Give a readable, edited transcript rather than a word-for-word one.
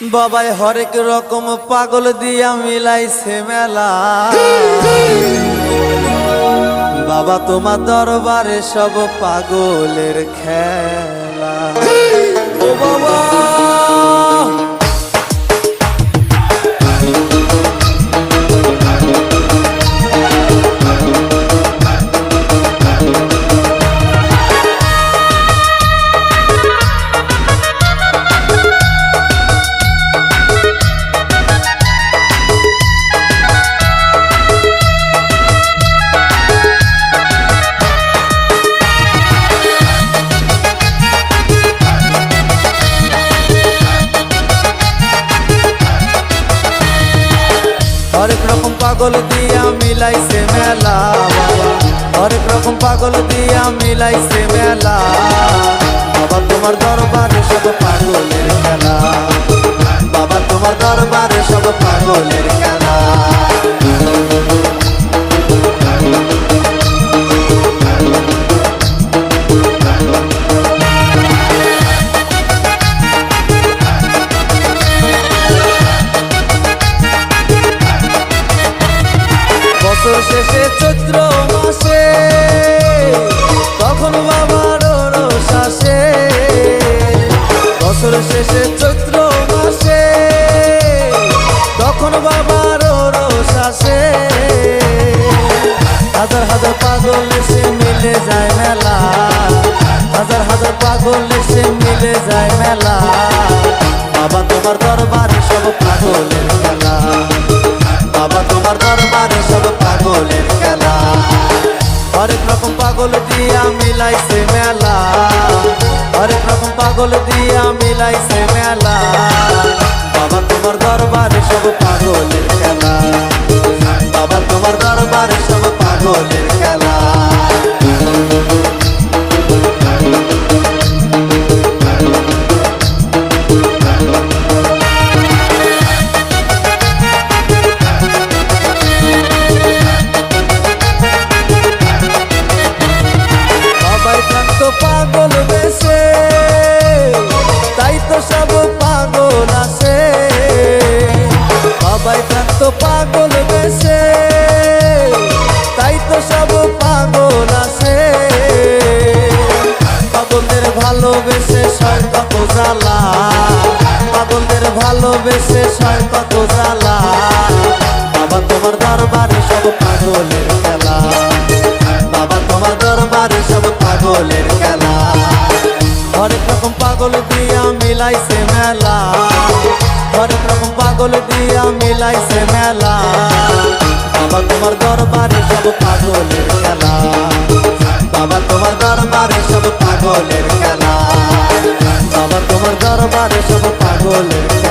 বাবাই হরেক রকম পাগল দিয়া মিলাইছে মেলা। বাবা তোমার দরবারে সব পাগলের খেলা। ও বাবা হরেক রকম পাগল দিয়া মিলাইছে মেলা। বাবা হরেক রকম পাগল দিয়া মিলাইছে মেলা। বাবা তোমার দরবারে সব পাগলের খেলা। বাবা তোমার দরবারে সব পাগলের খেলা। বছর শেষে চৈত্র মাসে তখন বাবার রোষ আসে। বছর শেষে চৈত্র মাসে তখন বাবার রোষ আসে। হাজার হাজার পাগল এসে মিলে যায় মেলা। হাজার হাজার পাগল এসে মিলে যায় মেলা। বাবা তোমার দরবারে সব পাগলের খেলা। বাবা তোমার দরবারে সব পাগলের খেলা। হরেক রকম পাগল দিয়া মিলাইছে মেলা। হরেক রকম পাগল দিয়া মিলাইছে মেলা। বাবা তোমার দরবারে সব পাগলের খেলা। বাবা তোমার দরবারে সব পাগলের খেলা। পাগল বেশে তাই তো সব পাগল আসে। বাবাই প্রান্ত পাগল বেশে তাই তো সব পাগল আসে। পাগলদের ভালোবেসে সয় কত জ্বালা। পাগলদের ভালোবেসে সয় কত জ্বালা। বাবা তোমার দরবারে সব পাগলের খেলা। বাবা তোমার দরবারে সব পাগলের খেলা। হরেক রকম পাগল দিয়া মিলাইছে মেলা। হরেক রকম পাগল দিয়া মিলাইছে মেলা। বাবা তোমার দরবারে সব পাগলের খেলা। বাবা তোমার দরবারে সব পাগলের খেলা। বাবা তোমার দরবারে সব পাগলের খেলা।